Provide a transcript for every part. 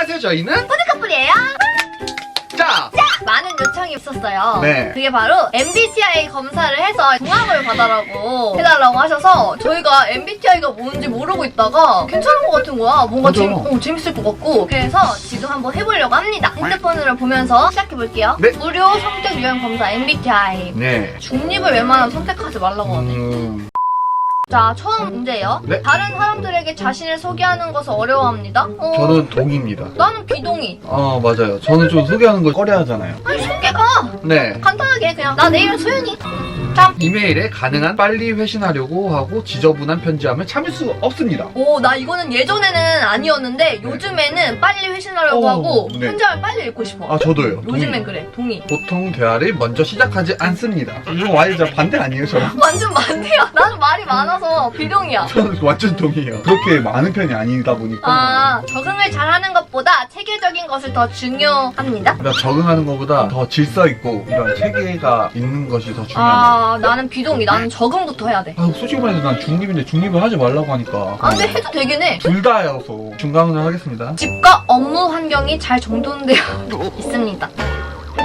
안녕하세요. 저희는 푸드커플이에요. 자! 많은 요청이 있었어요. 네. 그게 바로 MBTI 검사를 해서 종합을 받아라고 해달라고 하셔서 저희가 MBTI가 뭔지 모르고 있다가 괜찮은 것 같은 거야. 뭔가 맞아. 재밌을 것 같고. 그래서 지금 한번 해보려고 합니다. 핸드폰으로 보면서 시작해볼게요. 네. 무료 성격 유형 검사 MBTI. 네. 중립을 웬만하면 선택하지 말라고 하네. 자, 처음 문제예요. 네. 다른 사람들에게 자신을 소개하는 것을 어려워합니다. 저는 동의입니다. 나는 비동의. 맞아요. 저는 좀 소개하는 걸 꺼려하잖아요. 아니, 소개가 네. 간단하게 그냥 나 내 이름 소연이. 참. 이메일에 가능한 빨리 회신하려고 하고 지저분한 편지하면 참을 수 없습니다. 오, 나 이거는 예전에는 아니었는데 요즘에는 빨리 회신하려고 하고 네. 편지를 빨리 읽고 싶어. 저도요. 요즘엔 그래. 동의. 보통 대화를 먼저 시작하지 않습니다. 이거 완전 반대 아니에요, 저랑? 완전 반대야. 나는 말이 많아서 비동이야. 저는 완전 동의해요. 그렇게 많은 편이 아니다 보니까. 적응을 잘하는 것보다 체계적인 것을 더 중요합니다. 그러니까 적응하는 것보다 더 질서 있고 이런 체계가 있는 것이 더 중요합니다. 나는 비동의. 나는 적응부터 해야 돼. 솔직히 말해서 난 중립인데 중립을 하지 말라고 하니까. 근데 해도 되긴 해. 둘 다여서 중간을 하겠습니다. 집과 업무 환경이 잘 정돈되어 있습니다.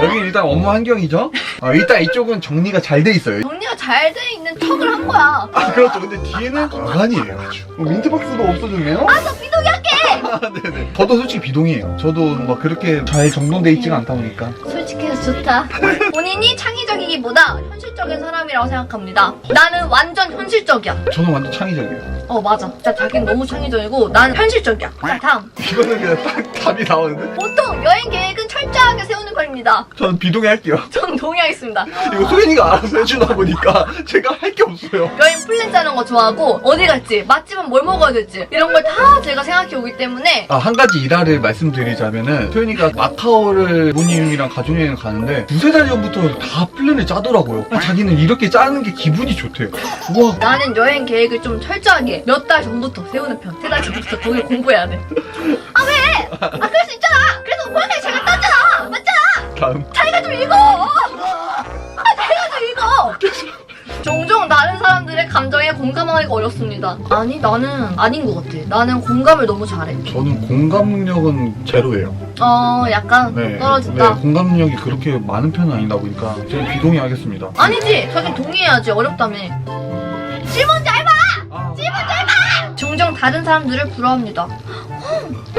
여기 일단 업무 환경이죠? 일단 이쪽은 정리가 잘 돼 있어요. 정리가 잘 돼 있는 척을 한 거야. 그렇죠. 근데 뒤에는 가관이에요. 아주. 민트박스도 없어졌네요? 나 비동의 할게! 네네. 저도 솔직히 비동이에요. 저도 뭔가 그렇게 잘 정돈돼 있지가 않다 보니까. 솔직해서 좋다. 본인이 창의적이기보다 현실적인 사람이라고 생각합니다. 나는 완전 현실적이야. 저는 완전 창의적이에요. 맞아. 진짜 자기는 너무 창의적이고 나는 현실적이야. 자, 다음. 이거는 그냥 딱 답이 나오는데? 보통 여행 계획은 철저하게 세우는 편입니다. 저는 비동의 할게요. 전 동의하겠습니다. 이거 소연이가 알아서 해주다 보니까 제가 할 게 없어요. 여행 플랜 짜는 거 좋아하고 어디 갈지, 맛집은 뭘 먹어야 될지 이런 걸 다 제가 생각해 오기 때문에 한 가지 일화를 말씀드리자면은 소연이가 마카오를 부모님이랑 가족여행을 가는데 두세 달 전부터 다 플랜을 짜더라고요. 자기는 이렇게 짜는 게 기분이 좋대요. 우와. 나는 여행 계획을 좀 철저하게 몇 달 전부터 세우는 편. 3달 전부터 거기 공부해야 돼. 왜? 그럴 수 있잖아. 그래서 고양이 잘 갔다 왔잖아. 맞잖아. 다음. 자기가 좀 읽어. 자기가 좀 읽어. 종종 다른 사람들의 감정에 공감하기가 어렵습니다. 아니, 나는 아닌 것 같아. 나는 공감을 너무 잘해. 저는 공감 능력은 제로예요. 약간 떨어진다. 네, 공감 능력이 그렇게 많은 편은 아니다 보니까 저는 비동의 하겠습니다. 아니지, 자기 동의해야지. 어렵다며. 질문 짧아! 질문 짧아! 종종 다른 사람들을 부러워합니다.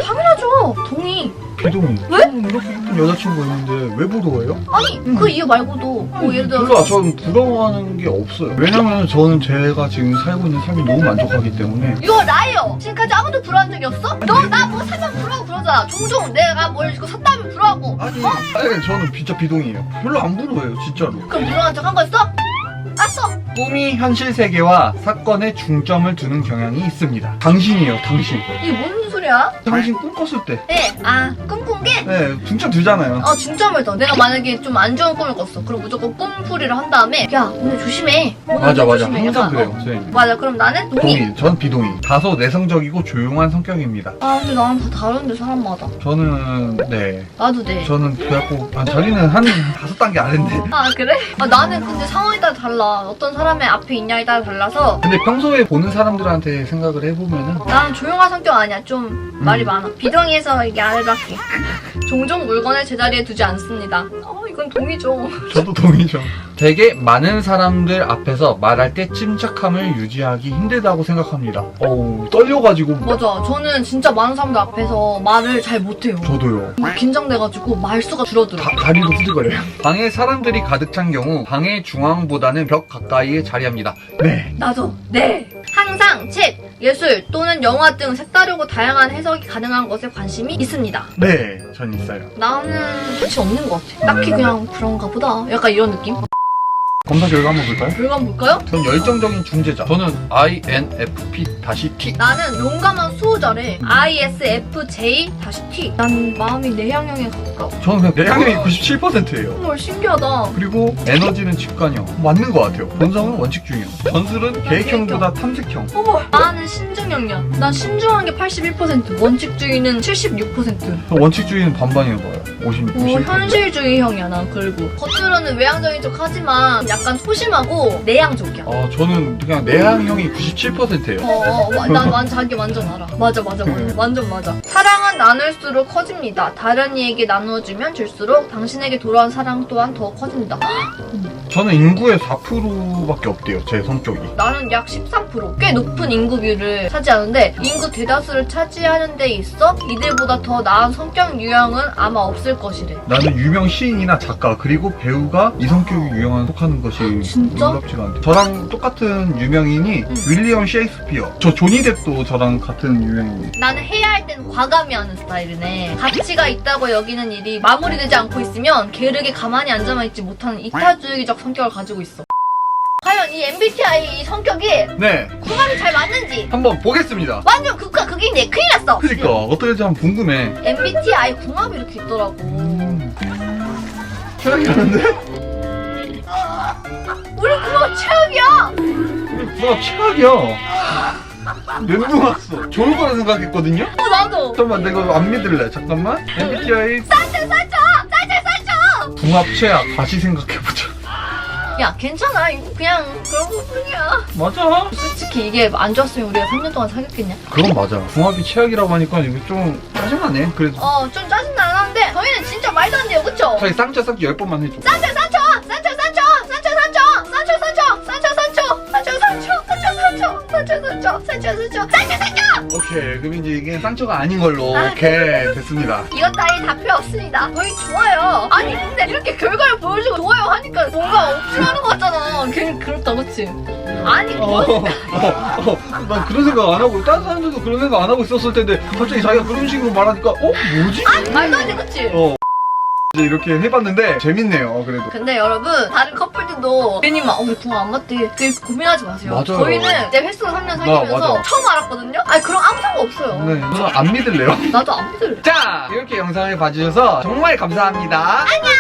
당연하죠. 동의. 비동의. 왜? 이렇게 예쁜 여자친구가 있는데 왜 부러워해요? 아니, 그 이유 말고도 뭐 예를 들어서 그러니까 저는 부러워하는 게 없어요. 왜냐면 저는 제가 지금 살고 있는 삶이 너무 만족하기 때문에. 이거 나예요. 지금까지 아무도 부러워한 적이 없어? 너 나 뭐 사면 부러워 그러잖아. 종종 내가 뭘 이거 샀다면 부러워하고. 아니 저는 진짜 비동의예요. 별로 안 부러워요 진짜로. 그럼 부러워한 적 한 거 있어? 았어. 꿈이 현실 세계와 사건에 중점을 두는 경향이 있습니다. 당신이에요 당신. 이게 뭔 소리야? 당신 꿈 꿨을 때. 네, 꿈꾼 게? 네 중점 두잖아요. 중점을 둬. 내가 만약에 좀 안 좋은 꿈을 꿨어. 그럼 무조건 꿈풀이를 한 다음에 야, 오늘 조심해. 오늘 맞아 조심해. 항상 약간, 그래요 선생님. 맞아. 그럼 나는 동의. 동의. 전 비동의. 다소 내성적이고 조용한 성격입니다. 근데 나는 다 다른데 사람마다. 저는 네. 나도 네. 저는 그래갖고 자기는 한 5단계 아래인데. 그래? 나는 근데 상황에 따라 달라. 어떤 사람의 앞에 있냐에 따라 달라서 근데 평소에 보는 사람들한테 생각을 해보면은 나는 조용한 성격 아니야. 좀 말이 많아. 비동의해서 이게 아래로 할게. 종종 물건을 제자리에 두지 않습니다. 이건 동의죠. 저도 동의죠. 되게 많은 사람들 앞에서 말할 때 침착함을 유지하기 힘들다고 생각합니다. 떨려가지고. 맞아. 저는 진짜 많은 사람들 앞에서 말을 잘 못해요. 저도요. 긴장돼가지고 말수가 줄어들어. 다리도 후들거려요. 방에 사람들이 가득 찬 경우 방의 중앙보다는 벽 가까이에 자리합니다. 네. 나도. 네. 항상 책, 예술 또는 영화 등 색다르고 다양한 해석이 가능한 것에 관심이 있습니다. 네, 전 있어요. 나는 관심 없는 것 같아. 딱히 그냥 그런가 보다. 약간 이런 느낌? 검사 결과 한번 볼까요? 결과 한번 볼까요? 전 열정적인 중재자. 저는 INFP-T. 나는 용감한 수호자래. ISFJ-T. 난 마음이 내향형에 가까워. 저는 그냥 내향형이 97%예요. 정말 신기하다. 그리고 에너지는 직관형. 맞는 것 같아요. 본성은 원칙주의형. 전술은 계획형보다 탐색형. 어머, 나는 신중형이야. 난 신중한 게 81%, 원칙주의는 76%. 원칙주의는 반반이나 봐요. 50. 현실주의형이야, 난. 그리고 겉으로는 외향적인 척 하지만 약간 약간 소심하고 내향적이야. 저는 그냥 내향형이 97%예요. 난 자기 완전 알아. 맞아. 완전 맞아. 사랑은 나눌수록 커집니다. 다른 이에게 나누어주면 줄수록 당신에게 돌아온 사랑 또한 더 커진다. 저는 인구의 4%밖에 없대요, 제 성격이. 나는 약 13%. 꽤 높은 인구 비율을 차지하는데 인구 대다수를 차지하는 데 있어 이들보다 더 나은 성격 유형은 아마 없을 것이래. 나는 유명 시인이나 작가 그리고 배우가 이 성격이 유형에 속하는 것이 진짜? 놀랍지가 않대. 저랑 똑같은 유명인이 윌리엄 셰익스피어. 저 조니 뎁도 저랑 같은 유명인이에요. 나는 해야 할 땐 과감히 하는 스타일이네. 가치가 있다고 여기는 일이 마무리되지 않고 있으면 게으르게 가만히 앉아만 있지 못하는 이타주의적 성격을 가지고 있어. 과연 이 MBTI 성격이 네, 궁합이 잘 맞는지 한번 보겠습니다. 완전 극과 극인데 큰일 났어. 그니까 어떻게 될지 한번 궁금해. MBTI 궁합이 이렇게 있더라고. 최악이 하는데? 우리 궁합 최악이야. 우리 궁합 최악이야. 멘붕 왔어. 좋을 거라 생각했거든요? 나도. 잠깐만, 내가 안 믿을래. 잠깐만. MBTI 산초. 궁합 최악. 다시 생각해보자. 야 괜찮아. 이거 그냥 그런 것뿐이야. 맞아. 솔직히 이게 안 좋았으면 우리가 3년 동안 사귀었겠냐? 그건 맞아. 궁합이 최악이라고 하니까 이거 좀 짜증나네. 그래도 좀 짜증나긴 한데 저희는 진짜 말도 안 돼요. 그쵸? 저희 쌍꺼 10번만 해줘. 산초. 오케이. 그럼 이제 이게 쌍꺼가 아닌 걸로. 오케이. 됐습니다. 이것 따위 다 필요 없습니다. 저희 좋아요. 아니 근데 이렇게 결과를 보여주고 좋아요 하니까 뭔가 억지하는 것 같잖아. 괜히 그렇다 그치? 아니 난 그런 생각 안 하고 다른 사람들도 그런 생각 안 하고 있었을 텐데 갑자기 자기가 그런 식으로 말하니까 뭐지? 아니 말도 안 돼 그치? 이제 이렇게 해봤는데 재밌네요. 그래도 근데 여러분 다른 커플들도 괜히 막 우리 궁합 안 맞대 되게 고민하지 마세요. 맞아요. 저희는 이제 횟수로 3년 사귀면서 맞아. 처음 알았거든요. 아니 그럼 아무 상관 없어요. 네, 저는 안 믿을래요. 나도 안 믿을래. 자, 이렇게 영상을 봐주셔서 정말 감사합니다. 안녕.